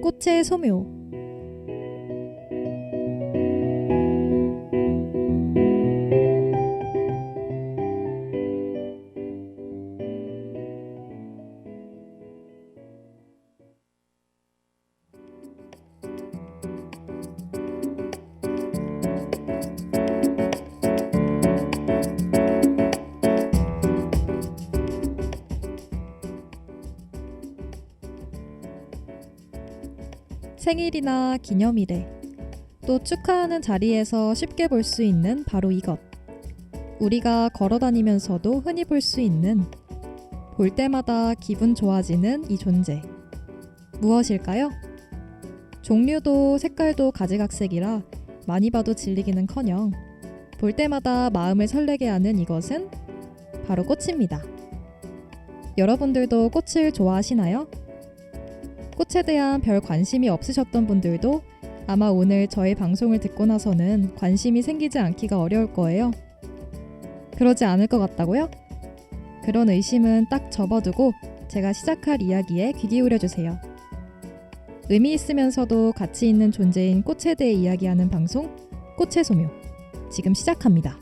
꽃의 소묘. 생일이나 기념일에 또 축하하는 자리에서 쉽게 볼 수 있는 바로 이것. 우리가 걸어다니면서도 흔히 볼 수 있는, 볼 때마다 기분 좋아지는 이 존재. 무엇일까요? 종류도 색깔도 가지각색이라 많이 봐도 질리기는커녕 볼 때마다 마음을 설레게 하는 이것은 바로 꽃입니다. 여러분들도 꽃을 좋아하시나요? 꽃에 대한 별 관심이 없으셨던 분들도 아마 오늘 저의 방송을 듣고 나서는 관심이 생기지 않기가 어려울 거예요. 그러지 않을 것 같다고요? 그런 의심은 딱 접어두고 제가 시작할 이야기에 귀 기울여주세요. 의미 있으면서도 가치 있는 존재인 꽃에 대해 이야기하는 방송, 꽃의 소묘. 지금 시작합니다.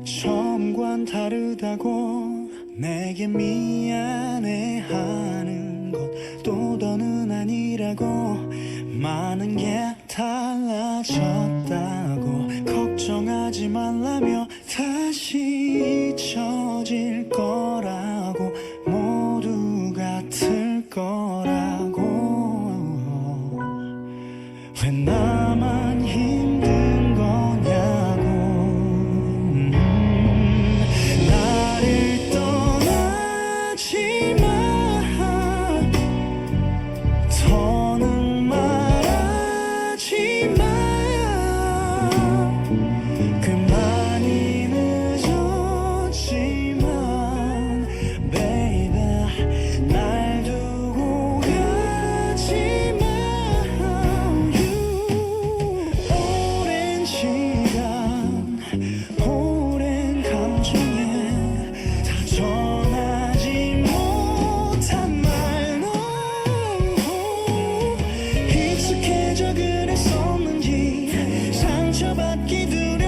처음과는 다르다고 내게 미안해하는 것 또 더는 아니라고 많은 게 달라졌다고 걱정하지 말라며 다시 잊혀질 거라고 모두가 틀 거라고 왜 나만 힘든 거냐고 나를 떠나지 마 더는 말하지 마 그만이 늦었지만 baby 날 두고 가지 마 오랜 시간 오랜 감정에 다 전하지 못한 말로 익숙해져 그랬었는지 상처받기 두려워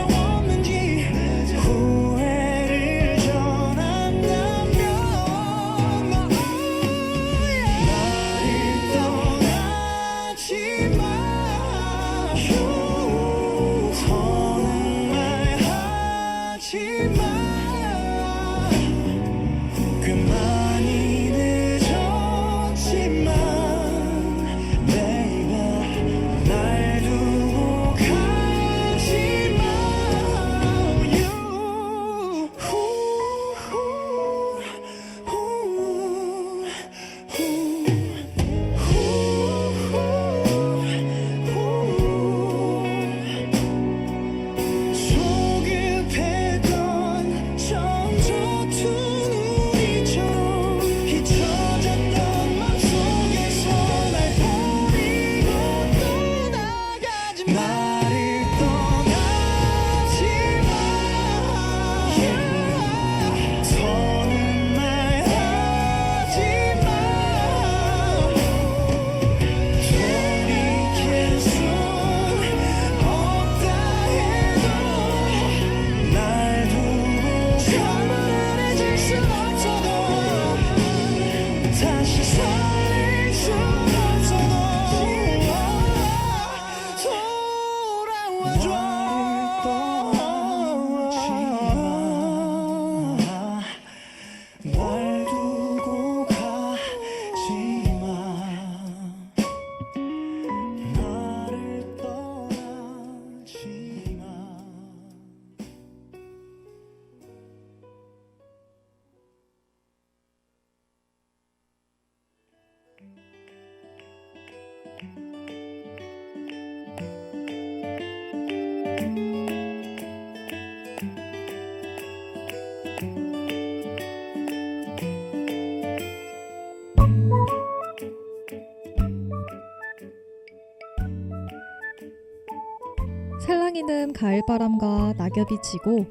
차가운 가을바람과 낙엽이 지고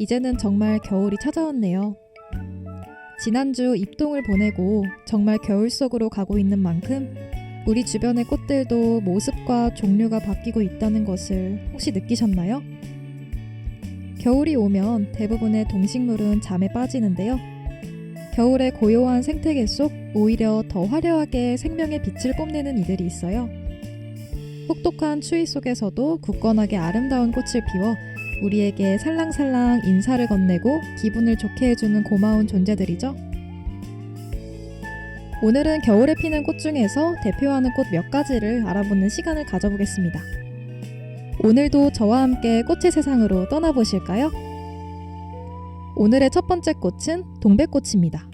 이제는 정말 겨울이 찾아왔네요. 지난주 입동을 보내고 정말 겨울 속으로 가고 있는 만큼 우리 주변의 꽃들도 모습과 종류가 바뀌고 있다는 것을 혹시 느끼셨나요? 겨울이 오면 대부분의 동식물은 잠에 빠지는데요. 겨울의 고요한 생태계 속 오히려 더 화려하게 생명의 빛을 뽐내는 이들이 있어요. 혹독한 추위 속에서도 굳건하게 아름다운 꽃을 피워 우리에게 살랑살랑 인사를 건네고 기분을 좋게 해주는 고마운 존재들이죠. 오늘은 겨울에 피는 꽃 중에서 대표하는 꽃 몇 가지를 알아보는 시간을 가져보겠습니다. 오늘도 저와 함께 꽃의 세상으로 떠나보실까요? 오늘의 첫 번째 꽃은 동백꽃입니다.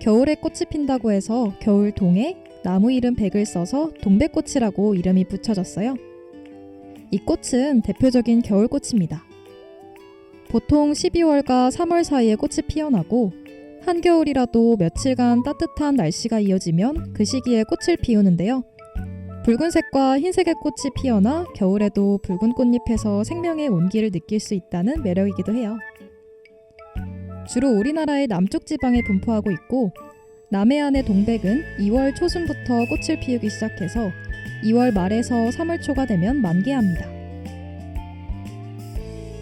겨울에 꽃이 핀다고 해서 겨울동에 나무 이름 백을 써서 동백꽃이라고 이름이 붙여졌어요. 이 꽃은 대표적인 겨울꽃입니다. 보통 12월과 3월 사이에 꽃이 피어나고 한겨울이라도 며칠간 따뜻한 날씨가 이어지면 그 시기에 꽃을 피우는데요. 붉은색과 흰색의 꽃이 피어나 겨울에도 붉은 꽃잎에서 생명의 온기를 느낄 수 있다는 매력이기도 해요. 주로 우리나라의 남쪽 지방에 분포하고 있고 남해안의 동백은 2월 초순부터 꽃을 피우기 시작해서 2월 말에서 3월 초가 되면 만개합니다.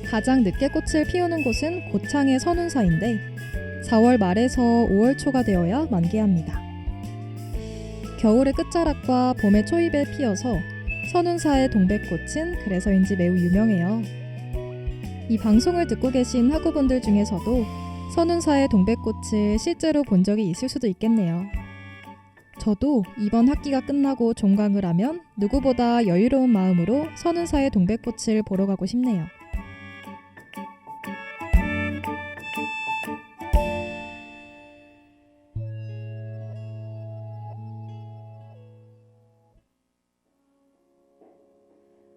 가장 늦게 꽃을 피우는 곳은 고창의 선운사인데 4월 말에서 5월 초가 되어야 만개합니다. 겨울의 끝자락과 봄의 초입에 피어서 선운사의 동백꽃은 그래서인지 매우 유명해요. 이 방송을 듣고 계신 학우분들 중에서도 선운사의 동백꽃을 실제로 본 적이 있을 수도 있겠네요. 저도 이번 학기가 끝나고 종강을 하면 누구보다 여유로운 마음으로 선운사의 동백꽃을 보러 가고 싶네요.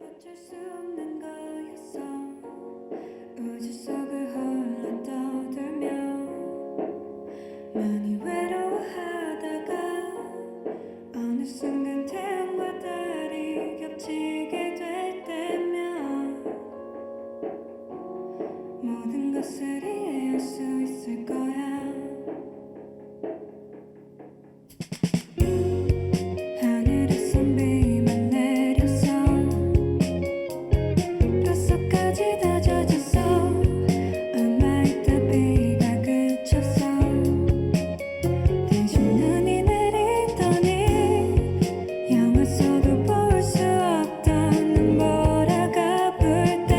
어쩔 수 없는 거였어. 우주 속을 홀로 떠돌며 많이 외로워하다가 어느 순간 태양과 달이 겹치게 될 때면 모든 것을 이해할 수 있을 거야. 하늘에서 비만 내렸어. 뼛속까지 다 젖었어. 얼마 있다 비가 그쳤어. 대신 눈이 내리더니 영화 속도 볼 수 없던 눈보라가 불 때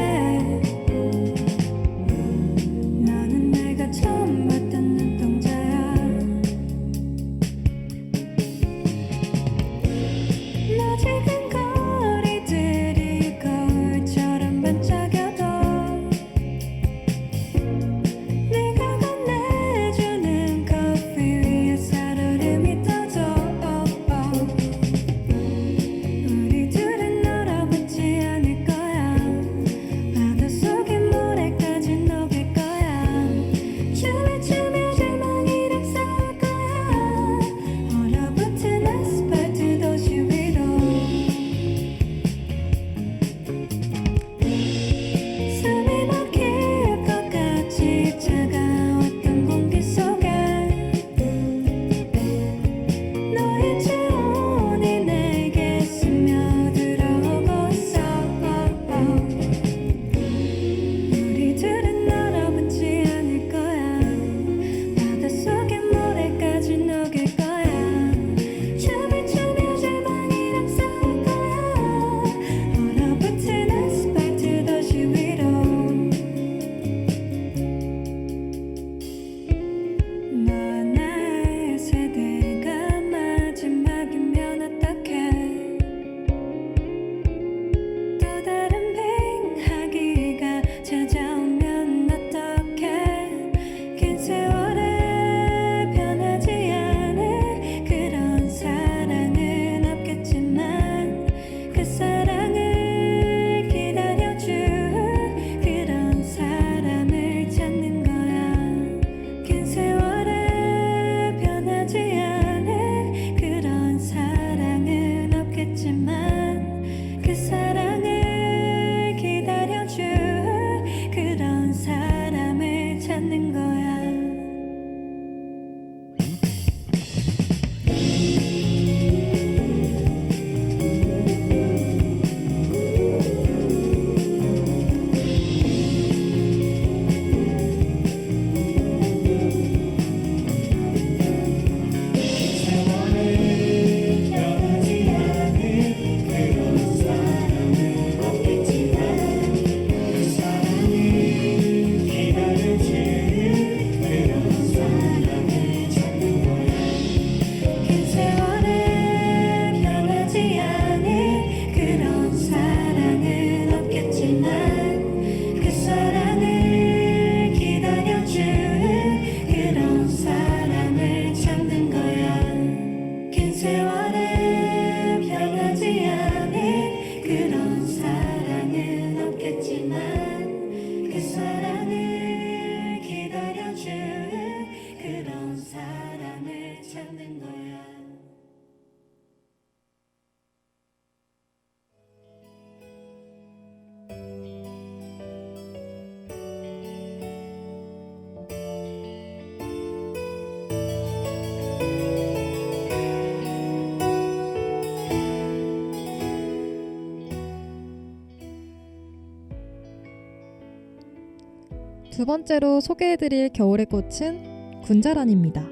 두 번째로 소개해드릴 겨울의 꽃은 군자란입니다.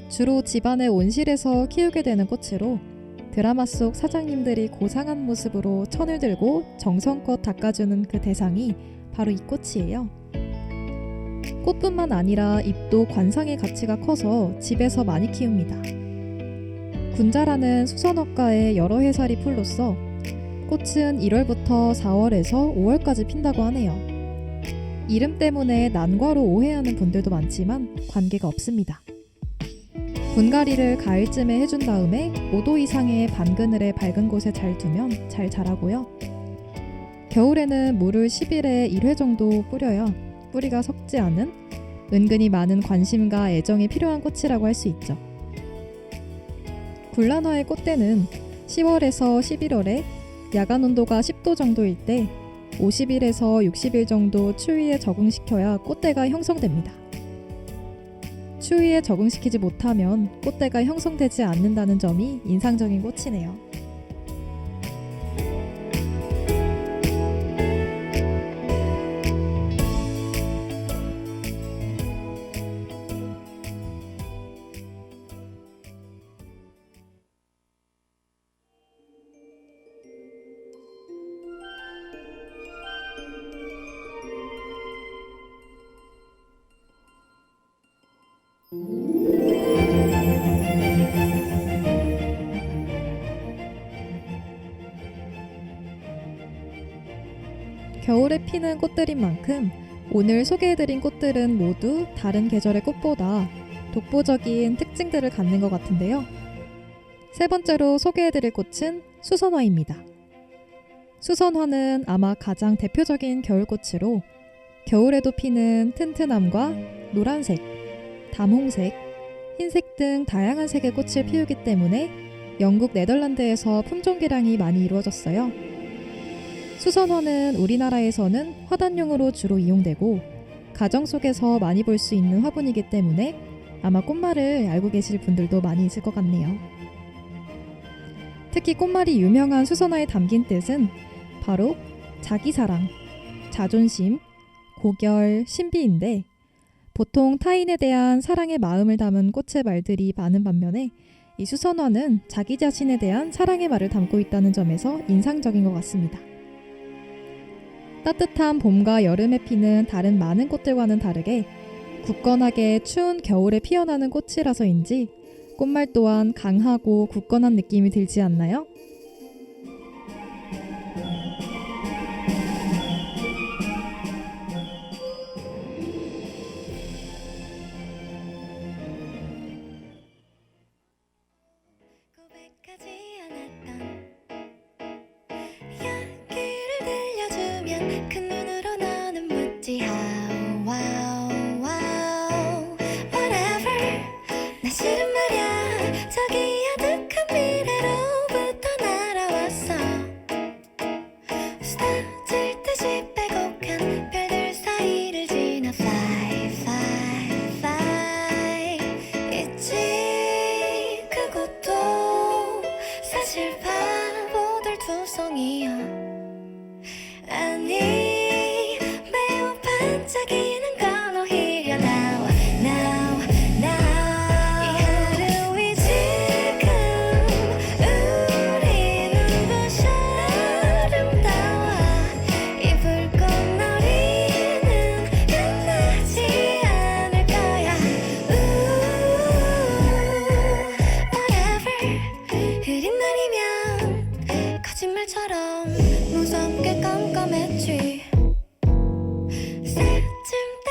주로 집안의 온실에서 키우게 되는 꽃으로 드라마 속 사장님들이 고상한 모습으로 천을 들고 정성껏 닦아주는 그 대상이 바로 이 꽃이에요. 꽃뿐만 아니라 잎도 관상의 가치가 커서 집에서 많이 키웁니다. 군자란은 수선업과의 여러 해살이 풀로써 꽃은 1월부터 4월에서 5월까지 핀다고 하네요. 이름 때문에 난과로 오해하는 분들도 많지만 관계가 없습니다. 분갈이를 가을쯤에 해준 다음에 5도 이상의 반그늘에 밝은 곳에 잘 두면 잘 자라고요. 겨울에는 물을 10일에 1회 정도 뿌려야 뿌리가 썩지 않은 은근히 많은 관심과 애정이 필요한 꽃이라고 할 수 있죠. 굴란화의 꽃대는 10월에서 11월에 야간 온도가 10도 정도일 때 50일에서 60일 정도 추위에 적응시켜야 꽃대가 형성됩니다. 추위에 적응시키지 못하면 꽃대가 형성되지 않는다는 점이 인상적인 꽃이네요. 겨울에 피는 꽃들인 만큼 오늘 소개해드린 꽃들은 모두 다른 계절의 꽃보다 독보적인 특징들을 갖는 것 같은데요. 세 번째로 소개해드릴 꽃은 수선화입니다. 수선화는 아마 가장 대표적인 겨울꽃으로 겨울에도 피는 튼튼함과 노란색, 담홍색, 흰색 등 다양한 색의 꽃을 피우기 때문에 영국 네덜란드에서 품종개량이 많이 이루어졌어요. 수선화는 우리나라에서는 화단용으로 주로 이용되고 가정 속에서 많이 볼 수 있는 화분이기 때문에 아마 꽃말을 알고 계실 분들도 많이 있을 것 같네요. 특히 꽃말이 유명한 수선화에 담긴 뜻은 바로 자기사랑, 자존심, 고결, 신비인데 보통 타인에 대한 사랑의 마음을 담은 꽃의 말들이 많은 반면에 이 수선화는 자기 자신에 대한 사랑의 말을 담고 있다는 점에서 인상적인 것 같습니다. 따뜻한 봄과 여름에 피는 다른 많은 꽃들과는 다르게 굳건하게 추운 겨울에 피어나는 꽃이라서인지 꽃말 또한 강하고 굳건한 느낌이 들지 않나요? 고백하지 않았던 이야기를 들려주면 그 눈으로 너는 묻지 how wow wow whatever 나 싫은 말야 저기 아득한 미래로부터 날아왔어 쏟아질 듯이 빼곡한 별들 사이를 지나 fly fly fly 있지 그것도 사실 바보들 투성이야 아니 매우 반짝이는 건 오히려 now now now 이 하루이 지금 우리 눈부셔 아름다워 이 불꽃놀이는 끝나지 않을 거야 whatever 흐린 날이면 거짓말처럼 무섭게 깜깜했지 새쯤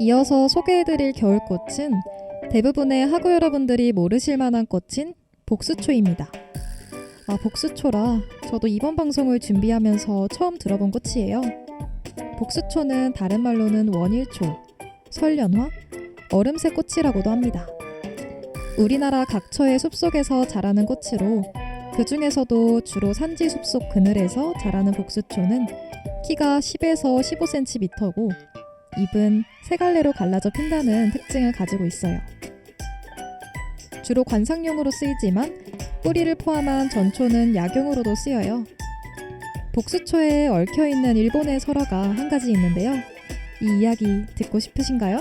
이어서 소개해드릴 겨울꽃은 대부분의 학우 여러분들이 모르실 만한 꽃인 복수초입니다. 복수초라 저도 이번 방송을 준비하면서 처음 들어본 꽃이에요. 복수초는 다른 말로는 원일초, 설련화, 얼음새 꽃이라고도 합니다. 우리나라 각처의 숲속에서 자라는 꽃으로 그 중에서도 주로 산지 숲속 그늘에서 자라는 복수초는 키가 10에서 15cm고 잎은 세 갈래로 갈라져 핀다는 특징을 가지고 있어요. 주로 관상용으로 쓰이지만 뿌리를 포함한 전초는 약용으로도 쓰여요. 복수초에 얽혀있는 일본의 설화가 한 가지 있는데요. 이 이야기 듣고 싶으신가요?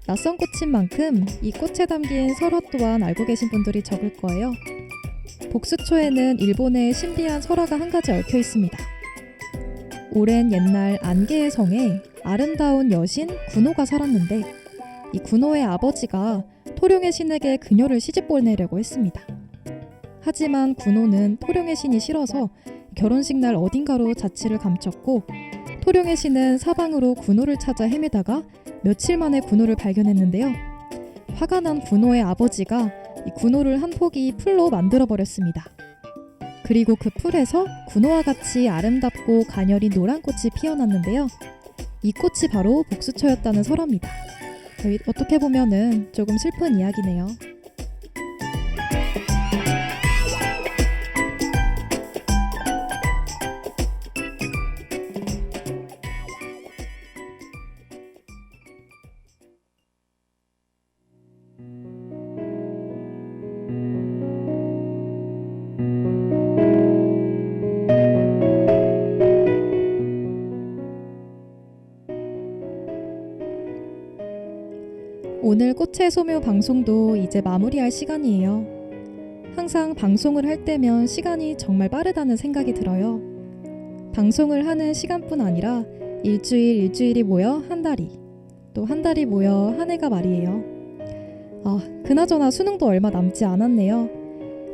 낯선 꽃인 만큼 이 꽃에 담긴 설화 또한 알고 계신 분들이 적을 거예요. 복수초에는 일본의 신비한 설화가 한 가지 얽혀 있습니다. 오랜 옛날 안개의 성에 아름다운 여신 군호가 살았는데 이 군호의 아버지가 토룡의 신에게 그녀를 시집 보내려고 했습니다. 하지만 군호는 토룡의 신이 싫어서 결혼식 날 어딘가로 자취를 감췄고 토룡의 신은 사방으로 군호를 찾아 헤매다가 며칠 만에 군호를 발견했는데요. 화가 난 군호의 아버지가 이 군호를 한 포기 풀로 만들어버렸습니다. 그리고 그 풀에서 군호와 같이 아름답고 가녀린 노란 꽃이 피어났는데요. 이 꽃이 바로 복수초였다는 설화입니다. 어떻게 보면은 조금 슬픈 이야기네요. 오늘 꽃의 소묘 방송도 이제 마무리할 시간이에요. 항상 방송을 할 때면 시간이 정말 빠르다는 생각이 들어요. 방송을 하는 시간뿐 아니라 일주일이 모여 한 달이, 또 한 달이 모여 한 해가 말이에요. 그나저나 수능도 얼마 남지 않았네요.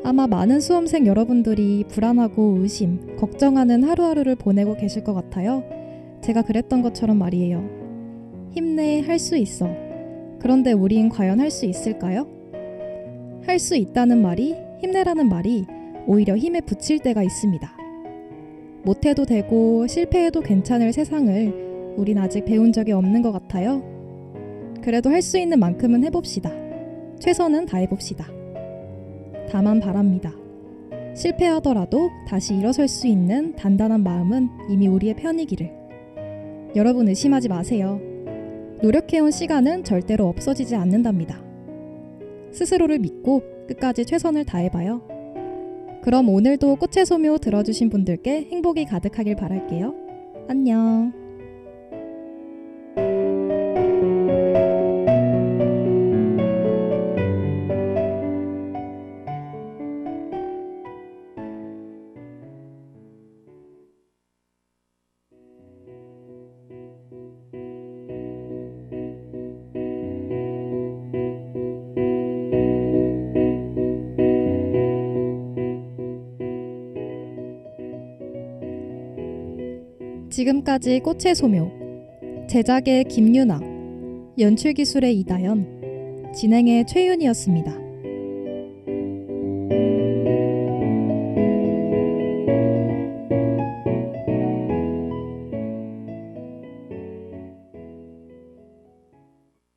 아마 많은 수험생 여러분들이 불안하고 의심, 걱정하는 하루하루를 보내고 계실 것 같아요. 제가 그랬던 것처럼 말이에요. 힘내, 할 수 있어. 그런데 우린 과연 할 수 있을까요? 할 수 있다는 말이, 힘내라는 말이 오히려 힘에 부칠 때가 있습니다. 못해도 되고 실패해도 괜찮을 세상을 우린 아직 배운 적이 없는 것 같아요. 그래도 할 수 있는 만큼은 해봅시다. 최선은 다해봅시다. 다만 바랍니다. 실패하더라도 다시 일어설 수 있는 단단한 마음은 이미 우리의 편이기를. 여러분 의심하지 마세요. 노력해온 시간은 절대로 없어지지 않는답니다. 스스로를 믿고 끝까지 최선을 다해봐요. 그럼 오늘도 꽃의 소묘 들어주신 분들께 행복이 가득하길 바랄게요. 안녕. 지금까지 꽃의 소묘, 제작의 김유나, 연출기술의 이다연, 진행의 최윤이었습니다.